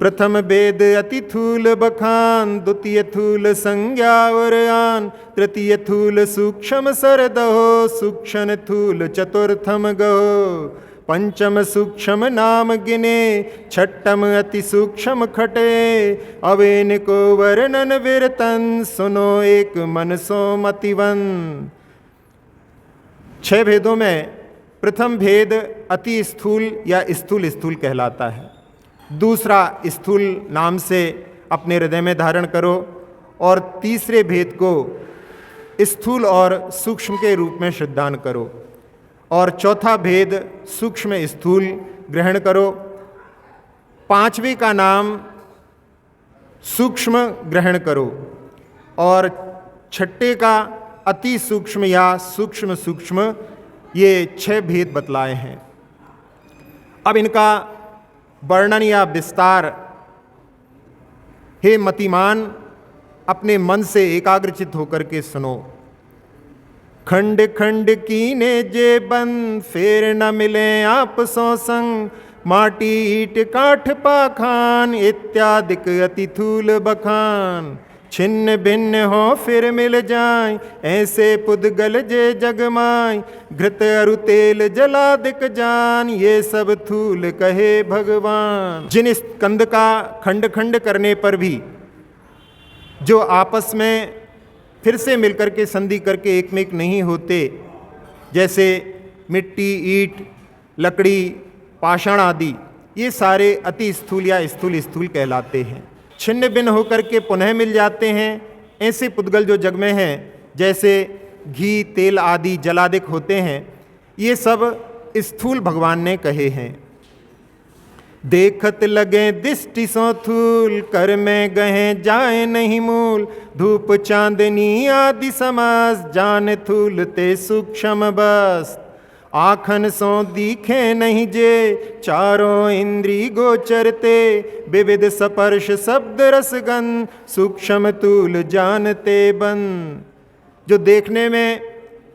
प्रथम वेद अति थूल बखान, द्वितीय थूल संज्ञा और आन, तृतीय थूल सूक्ष्म सरदहो, सूक्ष्म थूल चतुर्थम गहो, पंचम सूक्ष्म नाम गिने, छठम अति सूक्ष्म खटे, अवेन को वर्णन विरतन, सुनो एक मन सो मतिवन। 6 भेदों में प्रथम भेद अति स्थूल या स्थूल स्थूल कहलाता है। दूसरा स्थूल नाम से अपने हृदय में धारण करो और तीसरे भेद को स्थूल और सूक्ष्म के रूप में श्रद्धान करो और चौथा भेद सूक्ष्म स्थूल ग्रहण करो। पांचवें का नाम सूक्ष्म ग्रहण करो और छठे का अति सूक्ष्म या सूक्ष्म सूक्ष्म, ये 6 भेद बतलाए हैं। अब इनका वर्णन या विस्तार हे मतिमान अपने मन से एकाग्रचित होकर के सुनो। खंड खंड कीने जे बन, फेर न मिले आप सो संग, माटी ईट काठ पाखान, इत्यादिक अति थूल बखान, छिन्न भिन्न हो फिर मिल जाए, ऐसे पुद्गल जे जगमाय, घृत अरु तेल जलादिक जान, ये सब थूल कहे भगवान। जिन इस कंद का खंड खंड करने पर भी जो आपस में फिर से मिलकर के संधि करके एक में एक नहीं होते, जैसे मिट्टी, ईंट, लकड़ी, पाषाण आदि, ये सारे अति स्थूल या स्थूल स्थूल कहलाते हैं। छिन्न भिन्न होकर के पुनः मिल जाते हैं, ऐसे पुद्गल जो जग में हैं, जैसे घी, तेल आदि जलादिक होते हैं, ये सब स्थूल भगवान ने कहे हैं। देखत लगे दृष्टि सो थूल, कर में गहे जाए नहीं मूल, धूप चांदनी आदि समास, जान थूल ते सूक्ष्म बस, आखन सो दिखे नहीं जे, चारों इंद्री गोचरते, विविध स्पर्श शब्द रसगन, सूक्ष्म तूल जानते बन। जो देखने में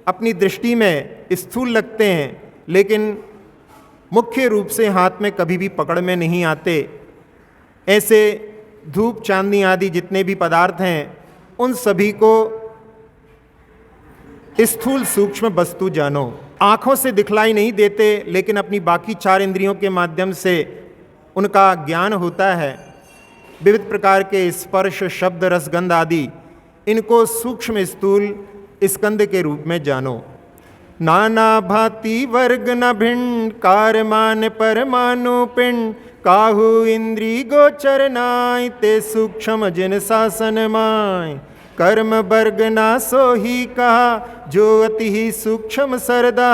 अपनी दृष्टि में स्थूल लगते हैं, लेकिन मुख्य रूप से हाथ में कभी भी पकड़ में नहीं आते, ऐसे धूप चांदनी आदि जितने भी पदार्थ हैं, उन सभी को स्थूल सूक्ष्म वस्तु जानो। आँखों से दिखलाई नहीं देते, लेकिन अपनी बाकी 4 इंद्रियों के माध्यम से उनका ज्ञान होता है। विविध प्रकार के स्पर्श, शब्द, रसगंध आदि, इनको सूक्ष्म स्थूल स्कंद के रूप में जानो। नाना भांति वर्ग न भिन्न, कारमान परमाणु पिंड, काहू इंद्री गोचर नाय, ते सूक्ष्म जिन शासन माय, कर्म वर्ग ना सो ही कहा, जो अति ही सूक्ष्म सरदा,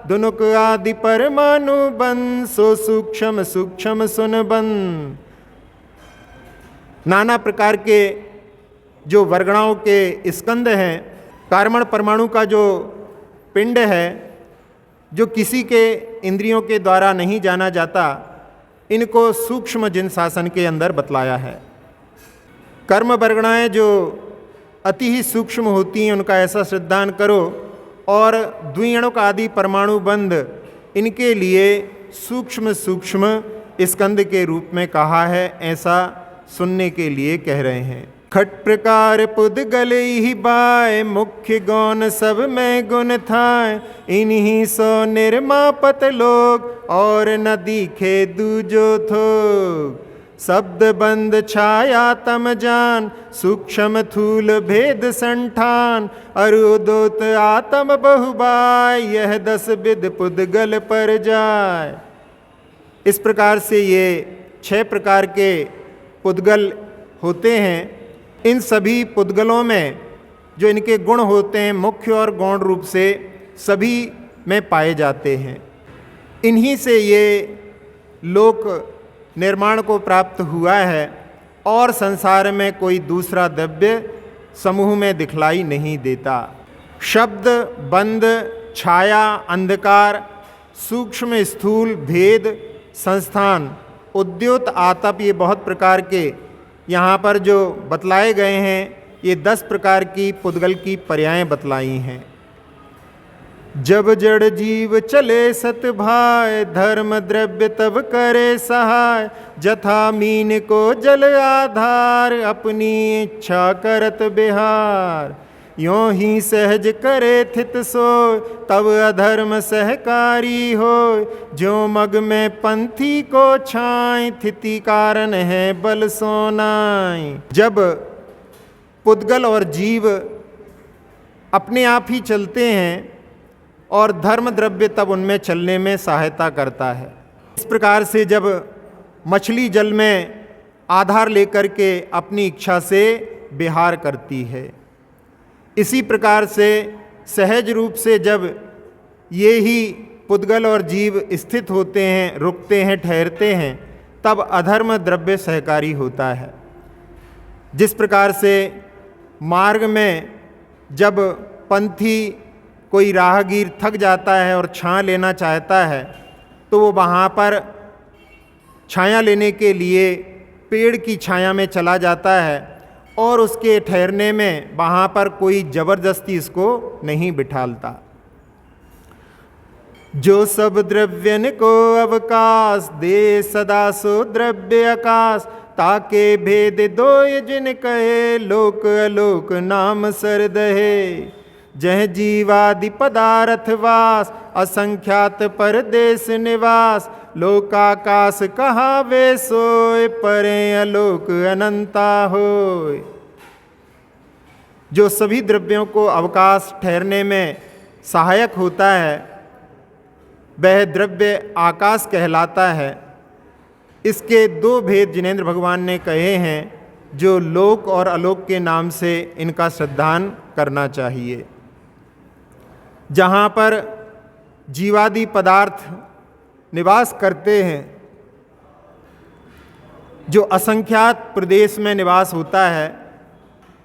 दुनुक आदि परमाणु बन, सो सूक्ष्म सूक्ष्म सुन बन। नाना प्रकार के जो वर्गणाओं के स्कंद हैं, कारमण परमाणु का जो पिंड है, जो किसी के इंद्रियों के द्वारा नहीं जाना जाता, इनको सूक्ष्म जिन शासन के अंदर बतलाया है। कर्म वर्गणाएं जो अति ही सूक्ष्म होती हैं, उनका ऐसा श्रद्धान करो, और द्विअणुक आदि परमाणु बंध, इनके लिए सूक्ष्म सूक्ष्म स्कंद के रूप में कहा है, ऐसा सुनने के लिए कह रहे हैं। खट प्रकार पुद्गल ही बाय, मुख्य गौन सब में गुण थाय, इन्हीं सो निर्मापत लोग, और न दिखे दूजो थोग, शब्द बंद छाया तम जान, सूक्ष्म थूल भेद संठान, अरुदोत आत्म बहुबाय, यह 10 विद पुद्गल पर जाय। इस प्रकार से ये 6 प्रकार के पुद्गल होते हैं। इन सभी पुद्गलों में जो इनके गुण होते हैं, मुख्य और गौण रूप से सभी में पाए जाते हैं। इन्हीं से ये लोक निर्माण को प्राप्त हुआ है, और संसार में कोई दूसरा द्रव्य समूह में दिखलाई नहीं देता। शब्द, बंध, छाया, अंधकार, सूक्ष्म स्थूल, भेद, संस्थान, उद्योत, आतप, ये बहुत प्रकार के यहाँ पर जो बतलाए गए हैं, ये 10 प्रकार की पुद्गल की पर्यायें बतलाई हैं। जब जड़ जीव चले सत भाय, धर्म द्रव्य तब करे सहाय। जथा मीन को जल आधार, अपनी इच्छा करत बिहार। यों ही सहज करे थित सोय, तब अधर्म सहकारी होय। जो मग में पंथी को छाए, थिति कारण है बल सोनाई। जब पुद्गल और जीव अपने आप ही चलते हैं और धर्म द्रव्य तब उनमें चलने में सहायता करता है। इस प्रकार से जब मछली जल में आधार लेकर के अपनी इच्छा से विहार करती है, इसी प्रकार से सहज रूप से जब ये ही पुद्गल और जीव स्थित होते हैं, रुकते हैं, ठहरते हैं, तब अधर्म द्रव्य सहकारी होता है। जिस प्रकार से मार्ग में जब पंथी कोई राहगीर थक जाता है और छां लेना चाहता है, तो वो वहाँ पर छाया लेने के लिए पेड़ की छाया में चला जाता है और उसके ठहरने में वहाँ पर कोई जबरदस्ती इसको नहीं बिठालता। जो सब द्रव्यन को अवकाश, दे सदा सो द्रव्य आकाश। ताके भेद दोय जिन कहे, लोक अलोक नाम सर दहे। जह जीवादि पदार्थ वास, असंख्यात परदेश निवास। लोकाकाश कहावे सोय, परे अलोक अनंता होय। जो सभी द्रव्यों को अवकाश ठहरने में सहायक होता है, वह द्रव्य आकाश कहलाता है। इसके दो भेद जिनेंद्र भगवान ने कहे हैं, जो लोक और अलोक के नाम से इनका श्रद्धान करना चाहिए। जहाँ पर जीवादि पदार्थ निवास करते हैं, जो असंख्यात प्रदेश में निवास होता है,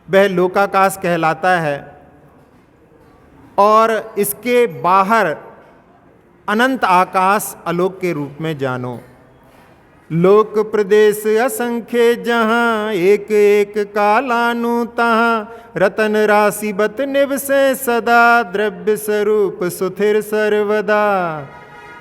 वह लोकाकाश कहलाता है। और इसके बाहर अनंत आकाश अलोक के रूप में जानो। लोक प्रदेश असंख्य जहाँ, एक एक कालानु तहाँ। रतन राशि बत निवसे सदा, द्रव्य स्वरूप सुथिर सर्वदा।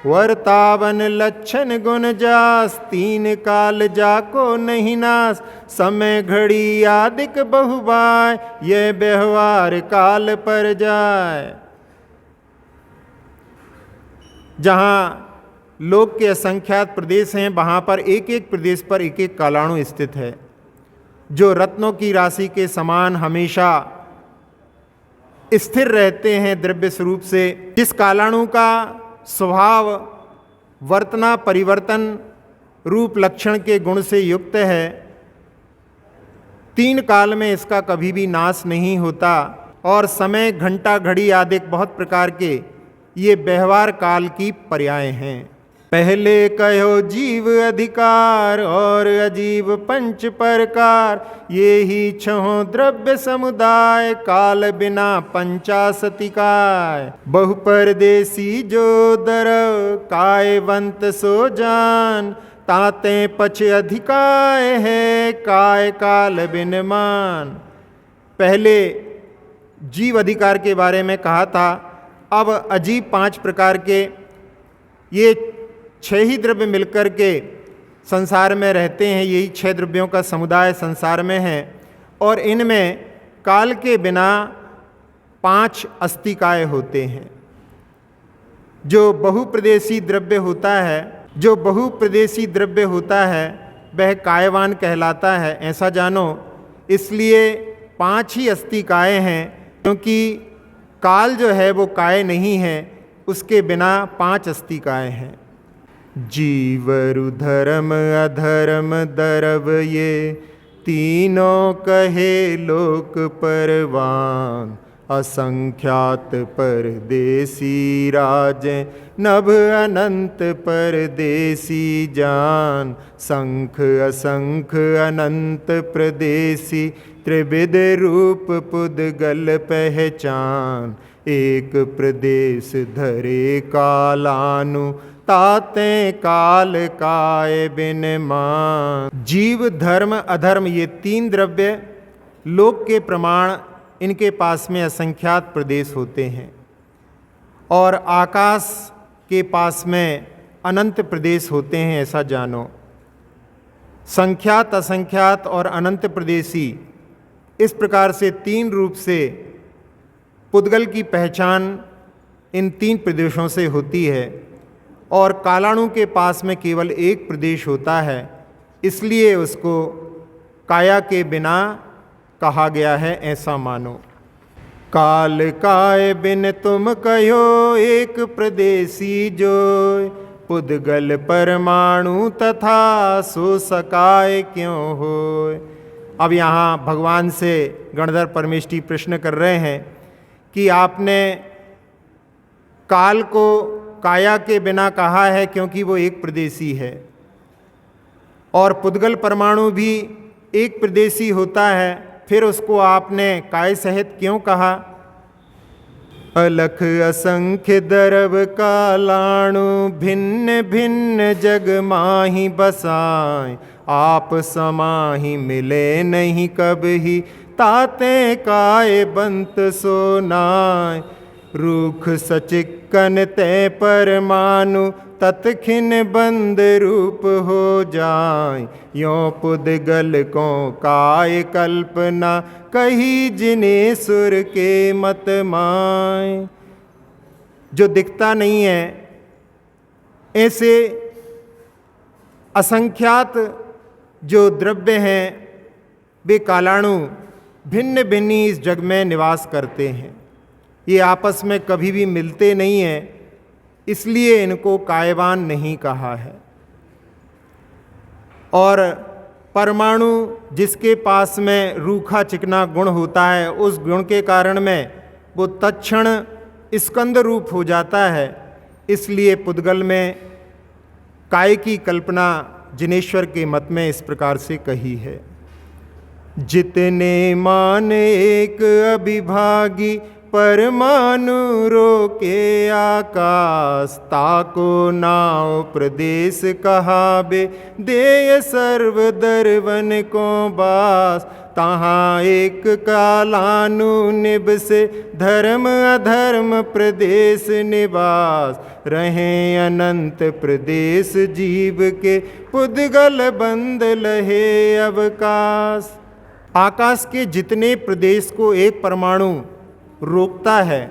वर्तावन लक्षण गुण जास, तीन काल जाको नहीं नास। समय घड़ी आदिक बहुबाय, ये व्यवहार काल पर जाय। जहाँ लोक के असंख्यात प्रदेश हैं, वहाँ पर एक एक प्रदेश पर एक एक कालाणु स्थित है, जो रत्नों की राशि के समान हमेशा स्थिर रहते हैं द्रव्य स्वरूप से। जिस कालाणु का स्वभाव वर्तना परिवर्तन रूप लक्षण के गुण से युक्त है, तीन काल में इसका कभी भी नाश नहीं होता। और समय, घंटा, घड़ी आदि बहुत प्रकार के ये व्यवहार काल की पर्याय हैं। पहले कहो जीव अधिकार, और अजीव पंच प्रकार। ये ही छहों द्रव्य समुदाय, काल बिना पंचाशतिकाय। बहु परदेसी जो दरव, कायवंत सो जान। ताते पछ अधिकाय है, काय काल बिन मान। पहले जीव अधिकार के बारे में कहा था। अब अजीब पांच प्रकार के ये 6 ही द्रव्य मिलकर के संसार में रहते हैं। यही 6 द्रव्यों का समुदाय संसार में है। और इनमें काल के बिना 5 अस्तिकाय होते हैं। जो बहुप्रदेशी द्रव्य होता है, वह कायवान कहलाता है, ऐसा जानो। इसलिए 5 ही अस्तिकाय हैं, क्योंकि काल जो है वो काय नहीं है, उसके बिना 5 अस्तिकाय हैं। जीवरु धर्म अधर्म दरव, ये तीनों कहे लोक परवान। असंख्यात परदेसी राज, नभ अनंत परदेसी जान। संख असंख अनंत प्रदेशी, त्रिविध रूप पुद्गल पहचान। एक प्रदेश धरे कालानु, ताते काल काय बिन मान। जीव, धर्म, अधर्म, ये 3 द्रव्य लोक के प्रमाण इनके पास में असंख्यात प्रदेश होते हैं। और आकाश के पास में अनंत प्रदेश होते हैं, ऐसा जानो। संख्यात, असंख्यात और अनंत प्रदेशी, इस प्रकार से 3 रूप से पुद्गल की पहचान इन 3 प्रदेशों से होती है। और कालाणु के पास में केवल एक प्रदेश होता है, इसलिए उसको काया के बिना कहा गया है, ऐसा मानो। काल काय बिन तुम कहो एक प्रदेशी जोय, पुद्गल परमाणु तथा सो सकाय क्यों होय। अब यहाँ भगवान से गणधर परमेष्ठी प्रश्न कर रहे हैं कि आपने काल को काया के बिना कहा है क्योंकि वो एक प्रदेशी है, और पुद्गल परमाणु भी एक प्रदेशी होता है, फिर उसको आपने काय सहित क्यों कहा। अलख असंख्य दरब कालाणु, भिन्न भिन्न जग माही बसाए, आप समाही मिले नहीं कबही, ताते काय बंत सोनाय। रूख सचिक्कन ते परमाणु, तत्खिन बंद रूप हो जाए। यों पुद्गल को काय कल्पना, कही जिने सुर के मत माय। जो दिखता नहीं है, ऐसे असंख्यात जो द्रव्य हैं वे कालाणु भिन्न भिन्न इस जग में निवास करते हैं। ये आपस में कभी भी मिलते नहीं हैं, इसलिए इनको कायवान नहीं कहा है। और परमाणु जिसके पास में रूखा चिकना गुण होता है, उस गुण के कारण में वो तत्क्षण स्कंद रूप हो जाता है, इसलिए पुद्गल में काय की कल्पना जिनेश्वर के मत में इस प्रकार से कही है। जितने मान एक अभिभागी, परमाणु रोके आकाश, ताको नाव प्रदेश कहाबे, देय सर्व दरवन को बास। तहाँ एक कालानु निब से, धर्म अधर्म प्रदेश निवास। रहे अनंत प्रदेश जीव के, पुद्गल बंद लहे अवकाश। आकाश के जितने प्रदेश को एक परमाणु रोकता है,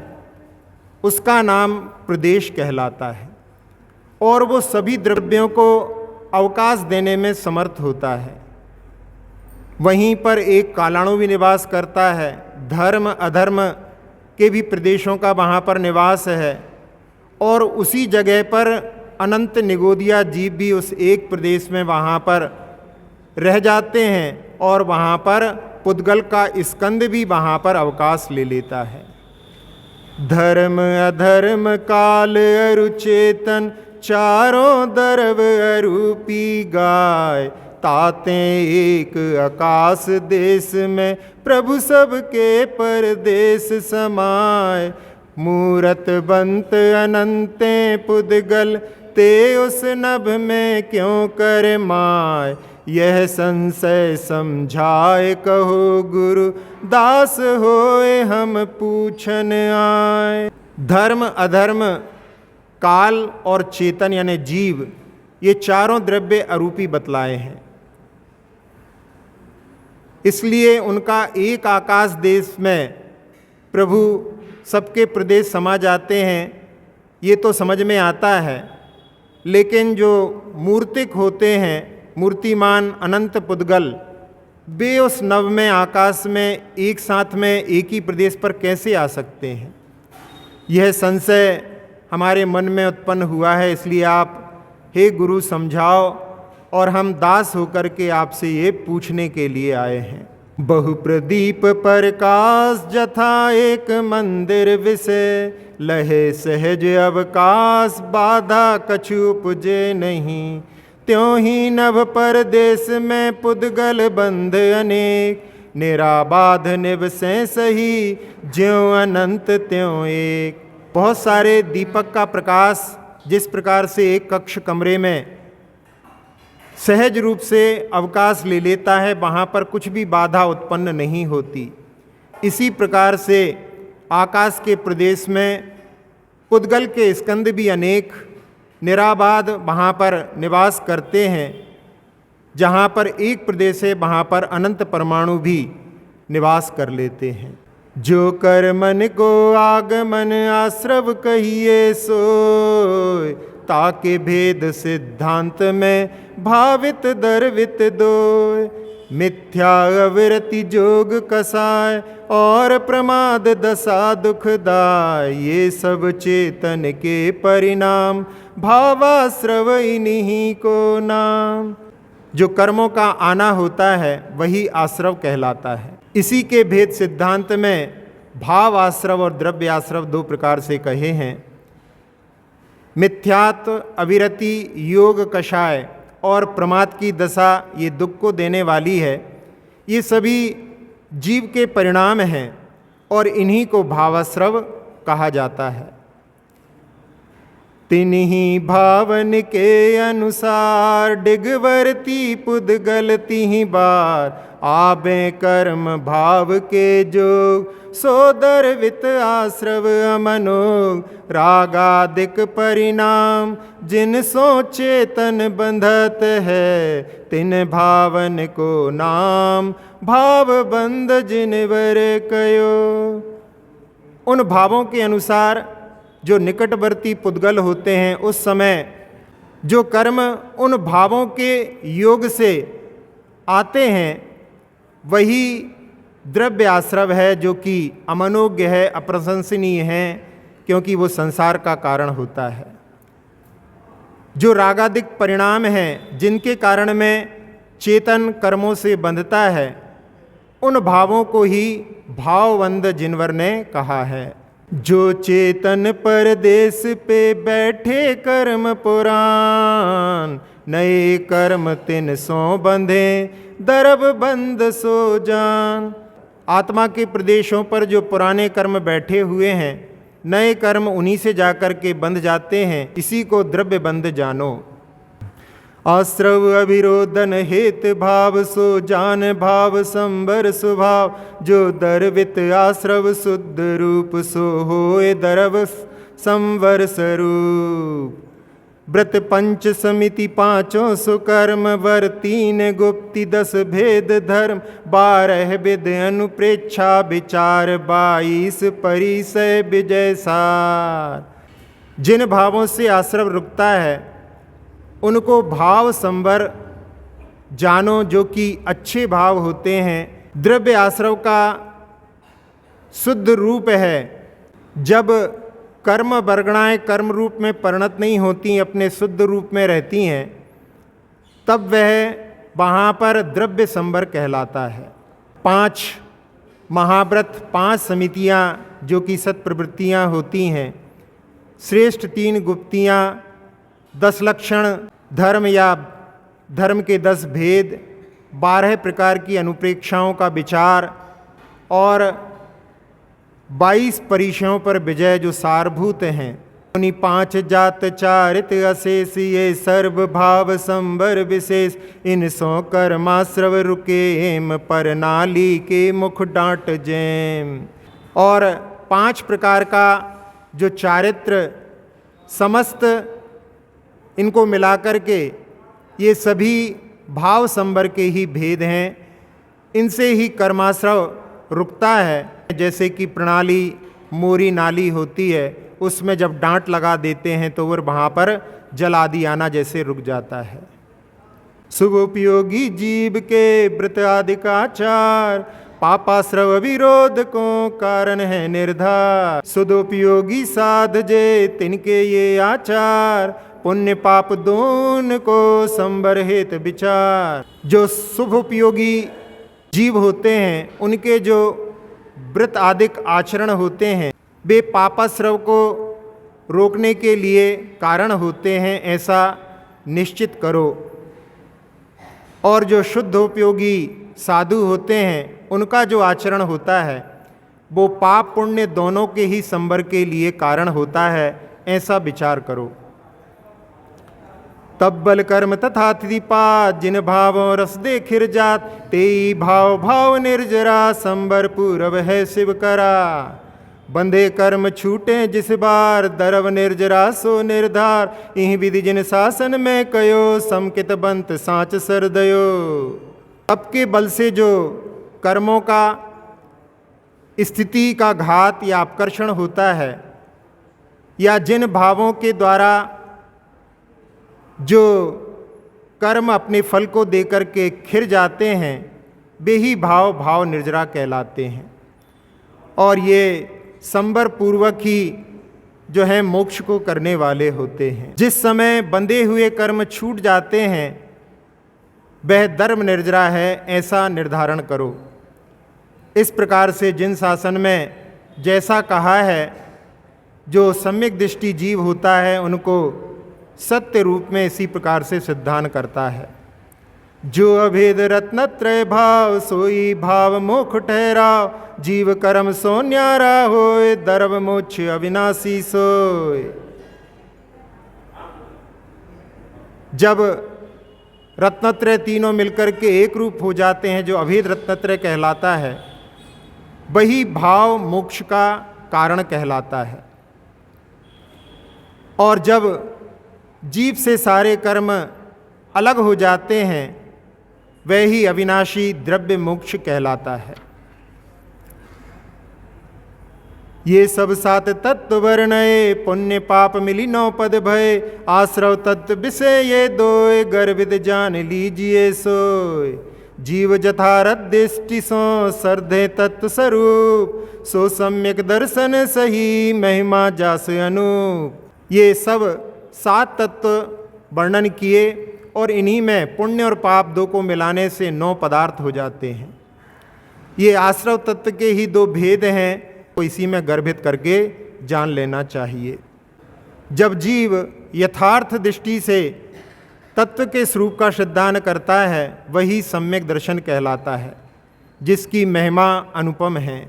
उसका नाम प्रदेश कहलाता है, और वो सभी द्रव्यों को अवकाश देने में समर्थ होता है। वहीं पर एक कालाणु भी निवास करता है, धर्म अधर्म के भी प्रदेशों का वहाँ पर निवास है, और उसी जगह पर अनंत निगोदिया जीव भी उस एक प्रदेश में वहाँ पर रह जाते हैं, और वहाँ पर पुद्गल का स्कंद भी वहाँ पर अवकाश ले लेता है। धर्म अधर्म काल अरुचेतन, चारों दरव अरूपी गाय। ताते एक आकाश देश में, प्रभु सबके परदेश समाय। मूरत बंत अनंते पुद्गल, ते उस नभ में क्यों कर माय। यह संशय समझाए कहो गुरु, दास होए हम पूछन आए। धर्म अधर्म काल और चेतन यानी जीव, ये चारों द्रव्य अरूपी बतलाए हैं, इसलिए उनका एक आकाश देश में प्रभु सबके प्रदेश समा जाते हैं, ये तो समझ में आता है। लेकिन जो मूर्तिक होते हैं, मूर्तिमान अनंत पुद्गल, वे उस नवमय आकाश में एक साथ में एक ही प्रदेश पर कैसे आ सकते हैं। यह संशय हमारे मन में उत्पन्न हुआ है, इसलिए आप हे गुरु समझाओ, और हम दास होकर के आपसे ये पूछने के लिए आए हैं। बहु प्रदीप प्रकाश जथा एक मंदिर विषय, लहे सहज अवकाश बाधा कछु उपजे नहीं। त्यों ही नभ परदेश में पुद्गल बंध अनेक, निराबाध निवसे सही ज्यों अनंत त्यों एक। बहुत सारे दीपक का प्रकाश जिस प्रकार से एक कक्ष कमरे में सहज रूप से अवकाश ले लेता है, वहाँ पर कुछ भी बाधा उत्पन्न नहीं होती, इसी प्रकार से आकाश के प्रदेश में पुद्गल के स्कंद भी अनेक निराबाद वहाँ पर निवास करते हैं। जहाँ पर एक प्रदेश है वहाँ पर अनंत परमाणु भी निवास कर लेते हैं। जो कर मन को आगमन आश्रव कहिए सोय, ताके भेद सिद्धांत में भावित दर्वित दोय। मिथ्या अविरति जोग कसाय और प्रमाद दशा दुखदाय, ये सब चेतन के परिणाम भावाश्रव इन्हीं को नाम। जो कर्मों का आना होता है वही आश्रव कहलाता है। इसी के भेद सिद्धांत में भाव आश्रव और द्रव्य आश्रव दो प्रकार से कहे हैं। मिथ्यात्व, अविरति, योग कषाय और प्रमाद की दशा ये दुख को देने वाली है। ये सभी जीव के परिणाम हैं और इन्हीं को भावाश्रव कहा जाता है। तिन्हीं भावन के अनुसार डिगवरती पुद्गल तिहीं बार, आबे कर्म भाव के जोग सोदर्वित आश्रव अमनोग। रागादिक परिणाम जिन सो चेतन बंधत है, तिन भावन को नाम भाव बंध जिनवर कयो। उन भावों के अनुसार जो निकटवर्ती पुद्गल होते हैं, उस समय जो कर्म उन भावों के योग से आते हैं वही द्रव्य आश्रव है, जो कि अमनोज्ञ है, अप्रशंसनीय है, क्योंकि वो संसार का कारण होता है। जो रागादिक परिणाम हैं जिनके कारण में चेतन कर्मों से बंधता है, उन भावों को ही भावबंध जिनवर ने कहा है। जो चेतन परदेश पे बैठे कर्म पुराण, नए कर्म तिन सो बंधे दरब बंद सो जान। आत्मा के प्रदेशों पर जो पुराने कर्म बैठे हुए हैं, नए कर्म उन्हीं से जाकर के बंध जाते हैं। इसी को द्रव्य बंध जानो। आश्रव अविरोधन हेत भाव सो जान भाव संबर स्वभाव। जो दर्वित आश्रव शुद्ध रूप सो होए दरव संवर स्वरूप। व्रत पंच समिति पांचों सुकर्म वर, तीन गुप्ति 10 भेद धर्म। 12 विद अनुप्रेक्षा विचार, 22 परिसय विजय सार। जिन भावों से आश्रव रुकता है उनको भाव संवर जानो, जो कि अच्छे भाव होते हैं। द्रव्य आश्रव का शुद्ध रूप है। जब कर्म वर्गणाएं कर्म रूप में परिणत नहीं होती, अपने शुद्ध रूप में रहती हैं, तब वह वहाँ पर द्रव्य संवर कहलाता है। 5 महाव्रत, 5 समितियाँ जो कि सत्प्रवृत्तियाँ होती हैं, श्रेष्ठ 3 गुप्तियाँ, 10 लक्षण धर्म या धर्म के 10 भेद, 12 प्रकार की अनुप्रेक्षाओं का विचार और 22 परिचयों पर विजय जो सारभूत हैं। उन्हीं 5 जात चारित अशेष, ये सर्व भाव संवर विशेष। इन सो कर्माश्रव रुके हेम, पर नाली के मुख डांट जैम। और 5 प्रकार का जो चारित्र समस्त इनको मिलाकर के ये सभी भाव संवर के ही भेद हैं। इनसे ही कर्माश्रव रुकता है। जैसे कि प्रणाली मोरी नाली होती है, उसमें जब डांट लगा देते हैं तो वहाँ पर जल आदि आना जैसे रुक जाता है। शुभ उपयोगी जीव के व्रत आदि का आचार, पापाश्रव विरोध को कारण है निर्धार। सुदोपयोगी साध जे तिनके ये आचार, पुण्य पाप दोन को संवर हेत विचार। जो शुभ उपयोगी जीव होते हैं उनके जो व्रत आदिक आचरण होते हैं वे पापाश्रव को रोकने के लिए कारण होते हैं, ऐसा निश्चित करो। और जो शुद्ध उपयोगी साधु होते हैं उनका जो आचरण होता है वो पाप पुण्य दोनों के ही संवर के लिए कारण होता है, ऐसा विचार करो। तब बल कर्म तथा त्रिपाद, जिन भावों रस दे खिर जात। तेई भाव भाव निर्जरा, संवर पूरव है शिव करा। बंधे कर्म छूटे जिस बार, दरव निर्जरा सो निर्धार। इह विधि जिन शासन में कयो, समकित बंत सांच सरदयो। तप के बल से जो कर्मों का स्थिति का घात या आकर्षण होता है, या जिन भावों के द्वारा जो कर्म अपने फल को देकर के खिर जाते हैं, वे ही भाव निर्जरा कहलाते हैं। और ये संबर पूर्वक ही जो है मोक्ष को करने वाले होते हैं। जिस समय बंधे हुए कर्म छूट जाते हैं वह धर्म निर्जरा है, ऐसा निर्धारण करो। इस प्रकार से जिन शासन में जैसा कहा है, जो सम्यक दृष्टि जीव होता है उनको सत्य रूप में इसी प्रकार से सिद्धांत करता है। जो अभेद रत्नत्रय भाव, सोई भाव मोक्ष ठहराव। जीव कर्म सो न्यारा होए, दर्व मोक्ष अविनाशी सोए। जब रत्नत्रय तीनों मिलकर के एक रूप हो जाते हैं, जो अभेद रत्नत्रय कहलाता है, वही भाव मोक्ष का कारण कहलाता है। और जब जीव से सारे कर्म अलग हो जाते हैं, वह ही अविनाशी द्रव्य मोक्ष कहलाता है। ये सब सात तत्व वर्णये, पुण्य पाप मिली 9 पद भय। आश्रव तत्व विषय ये दोय, गर्विद जान लीजिए सोय। जीव जथारथ दृष्टि सो, श्रद्धे तत्व स्वरूप। सो सम्यक दर्शन सही, महिमा जास अनूप। ये सब 7 तत्व वर्णन किए, और इन्हीं में पुण्य और पाप 2 को मिलाने से 9 पदार्थ हो जाते हैं। ये आश्रव तत्व के ही 2 भेद हैं, तो इसी में गर्भित करके जान लेना चाहिए। जब जीव यथार्थ दृष्टि से तत्व के स्वरूप का सिद्धांत करता है, वही सम्यक दर्शन कहलाता है, जिसकी महिमा अनुपम है।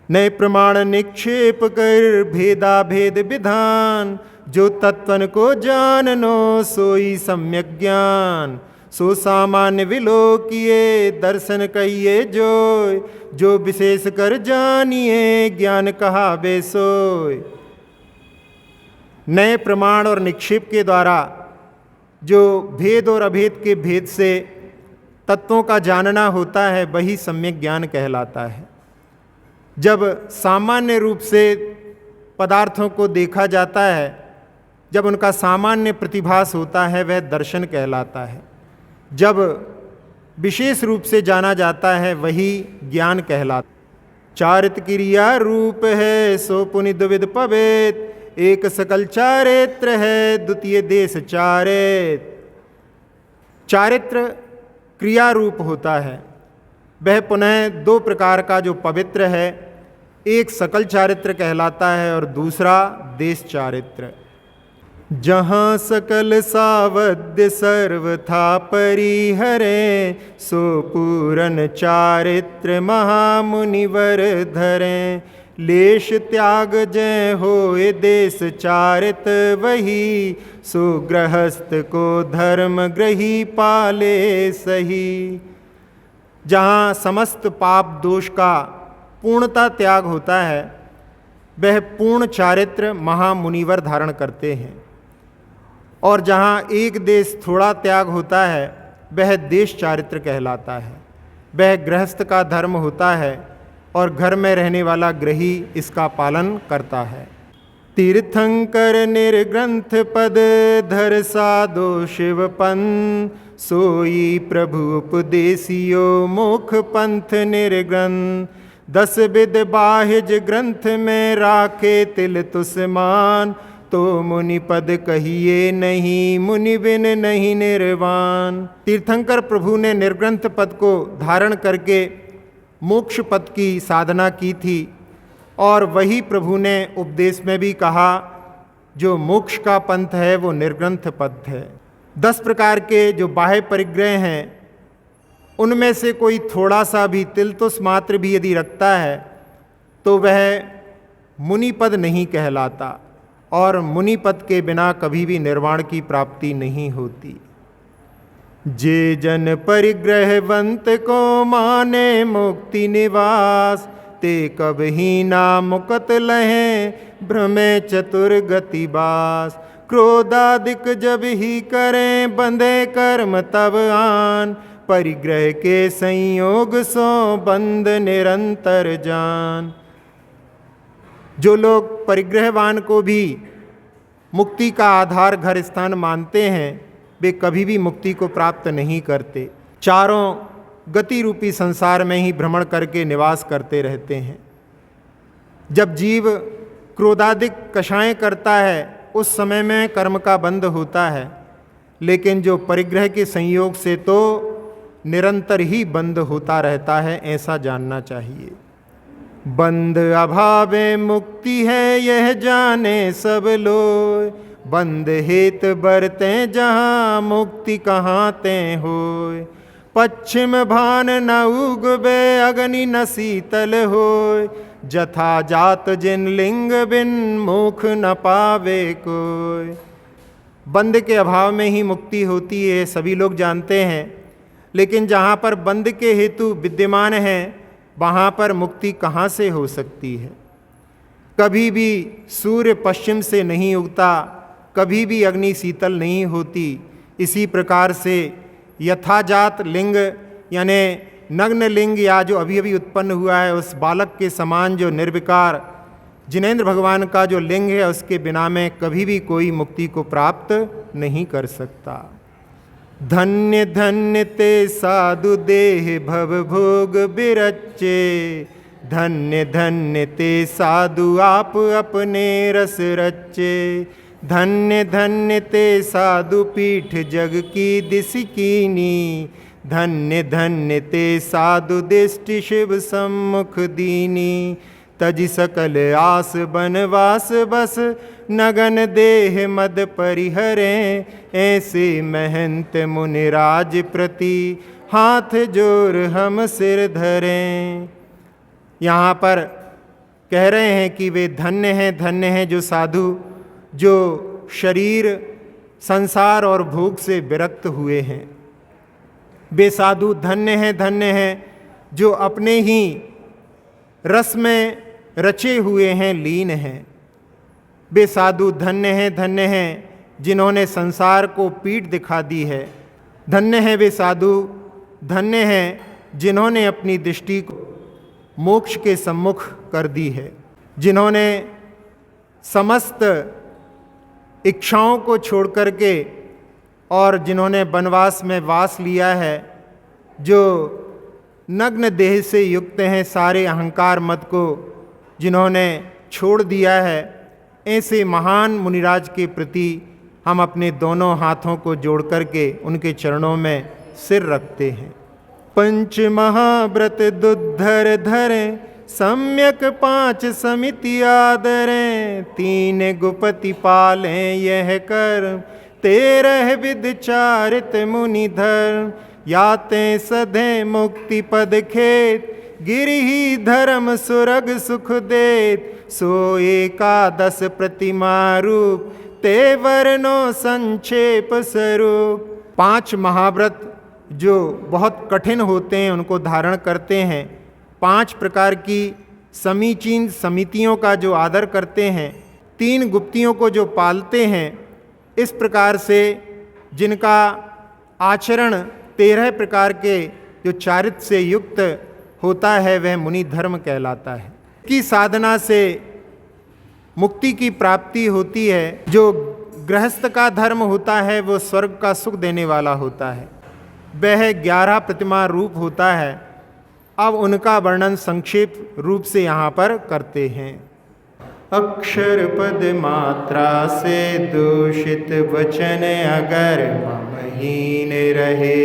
नए प्रमाण निक्षेप कर, भेदा भेद विधान। जो तत्वन को जाननो, सोई सम्यक ज्ञान। सो सामान्य विलोकिए, दर्शन कहिए जोय। जो विशेष कर जानिए, ज्ञान कहावे सोय। नए प्रमाण और निक्षेप के द्वारा जो भेद और अभेद के भेद से तत्वों का जानना होता है, वही सम्यक ज्ञान कहलाता है। जब सामान्य रूप से पदार्थों को देखा जाता है, जब उनका सामान्य प्रतिभास होता है, वह दर्शन कहलाता है। जब विशेष रूप से जाना जाता है, वही ज्ञान कहलाता है। चारित क्रिया रूप है, सो पुनि द्विविध पवेत। एक सकल चारित्र है, द्वितीय देश चारित। चारित्र क्रिया रूप होता है, वह पुनः 2 प्रकार का जो पवित्र है, एक सकल चारित्र कहलाता है और दूसरा देश चारित्र। जहाँ सकल सावध्य सर्वथा परिहरे, सो पूरन चारित्र महामुनिवर धरें। लेश त्याग जय होए देश चारित वही, सो गृहस्थ को धर्म ग्रही पाले सही। जहाँ समस्त पाप दोष का पूर्णता त्याग होता है, वह पूर्ण चारित्र महामुनिवर धारण करते हैं। और जहाँ एक देश थोड़ा त्याग होता है, वह देश चारित्र कहलाता है। वह गृहस्थ का धर्म होता है और घर में रहने वाला गृही इसका पालन करता है। तीर्थंकर निर्ग्रंथ पद धर साधो शिवपन, सोई प्रभु उपदेशियो मुख पंथ निर्ग्रंथ। 10 विद बाह्यज ग्रंथ में राखे तिल तुसमान, तो मुनि पद कहिए नहीं मुनि बिन नहीं निर्वाण। तीर्थंकर प्रभु ने निर्ग्रंथ पद को धारण करके मोक्ष पद की साधना की थी, और वही प्रभु ने उपदेश में भी कहा, जो मोक्ष का पंथ है वो निर्ग्रंथ पद है। 10 प्रकार के जो बाह्य परिग्रह हैं, उनमें से कोई थोड़ा सा भी तिलतुस मात्र भी यदि रखता है, तो वह मुनि पद नहीं कहलाता, और मुनि पद के बिना कभी भी निर्वाण की प्राप्ति नहीं होती। जे जन परिग्रहवंत को माने मुक्ति निवास, ते कबहि ना मुकत लहें भ्रमे चतुर गति बास। क्रोधादिक जब ही करें बंधे कर्म तब आन, परिग्रह के संयोग सो बंध निरंतर जान। जो लोग परिग्रहवान को भी मुक्ति का आधार घर स्थान मानते हैं, वे कभी भी मुक्ति को प्राप्त नहीं करते, चारों गति रूपी संसार में ही भ्रमण करके निवास करते रहते हैं। जब जीव क्रोधादिक कषायें करता है उस समय में कर्म का बंध होता है, लेकिन जो परिग्रह के संयोग से तो निरंतर ही बंध होता रहता है, ऐसा जानना चाहिए। बंध अभावे मुक्ति है यह जाने सब लोग, बंध हेत बरते जहाँ मुक्ति कहाँ ते होय। पश्चिम भान न उगबे अग्नि न शीतल होय, जथा जात जिन लिंग बिन मुख न पावे कोय। बंध के अभाव में ही मुक्ति होती है, सभी लोग जानते हैं, लेकिन जहाँ पर बंध के हेतु विद्यमान है वहाँ पर मुक्ति कहाँ से हो सकती है। कभी भी सूर्य पश्चिम से नहीं उगता, कभी भी अग्नि शीतल नहीं होती। इसी प्रकार से यथाजात लिंग यानी नग्न लिंग या जो अभी अभी उत्पन्न हुआ है उस बालक के समान जो निर्विकार जिनेंद्र भगवान का जो लिंग है, उसके बिना में कभी भी कोई मुक्ति को प्राप्त नहीं कर सकता। धन्य धन्य ते साधु देह भव भोग बिरच्चे, धन्य धन्य ते साधु आप अपने रस रच्चे। धन्य धन्य ते साधु पीठ जग की दिस कीनी, धन्य धन्य ते साधु दृष्टि शिव सम्मुख दीनी। तज सकल आस बनवास बस नगन देह मद परिहरें, ऐसे महंत मुनिराज प्रति हाथ जोर हम सिर धरें। यहाँ पर कह रहे हैं कि वे धन्य हैं जो साधु जो शरीर संसार और भोग से विरक्त हुए हैं। वे साधु धन्य हैं जो अपने ही रस में रचे हुए हैं, लीन हैं। वे साधु धन्य हैं जिन्होंने संसार को पीठ दिखा दी है। धन्य हैं वे साधु, धन्य हैं जिन्होंने अपनी दृष्टि को मोक्ष के सम्मुख कर दी है, जिन्होंने समस्त इच्छाओं को छोड़ करके और जिन्होंने वनवास में वास लिया है, जो नग्न देह से युक्त हैं, सारे अहंकार मत को जिन्होंने छोड़ दिया है, ऐसे महान मुनिराज के प्रति हम अपने दोनों हाथों को जोड़ करके उनके चरणों में सिर रखते हैं। पंच महाव्रत दुद्धर धरें, सम्यक पांच समिति आदरें। तीन गुपति पालें यह कर्म, 13 विध चारित मुनि धर्म। याते सधे मुक्ति पद खेत, गिरिहि धर्म सुरग सुख देत। सो 11 प्रतिमा रूप, ते वर्णो संक्षेप स्वरूप। 5 महाव्रत जो बहुत कठिन होते हैं उनको धारण करते हैं, 5 प्रकार की समीचीन समितियों का जो आदर करते हैं, 3 गुप्तियों को जो पालते हैं, इस प्रकार से जिनका आचरण 13 प्रकार के जो चारित्र से युक्त होता है वह मुनि धर्म कहलाता है। की साधना से मुक्ति की प्राप्ति होती है। जो गृहस्थ का धर्म होता है वो स्वर्ग का सुख देने वाला होता है, वह 11 प्रतिमा रूप होता है। अब उनका वर्णन संक्षेप रूप से यहाँ पर करते हैं। अक्षर पद मात्रा से दूषित वचन अगर ममहीन रहे,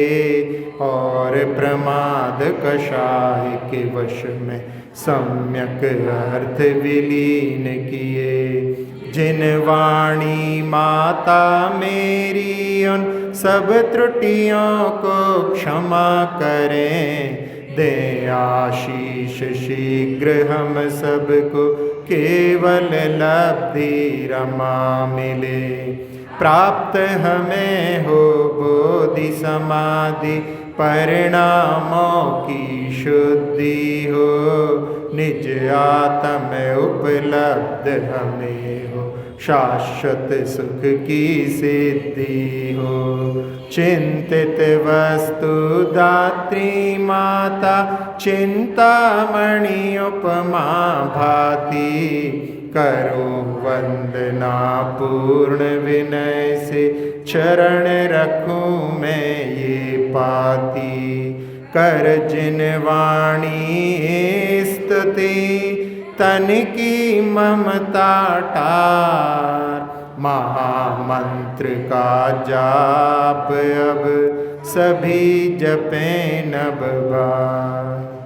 और प्रमाद कषाय के वश में सम्यक अर्थ विलीन किए। जिन वाणी माता मेरी उन सब त्रुटियों को क्षमा करें, दे आशीष शीघ्र हम सबको केवल लब्धि रमा मिले। प्राप्त हमें हो बोधि समाधि परिणामों की शुद्धि हो, निज आत्म उपलब्ध हमें हो, शाश्वत सुख की सिद्धि हो। चिंतित वस्तु दात्री माता, चिंतामणि उपमा भाती, करो वंदना पूर्ण विनय से, चरण रखूं मैं ये पाती। कर जिन वाणी स्तुति, तन की ममता टार, महामंत्र का जाप अब सभी जपें नव बार।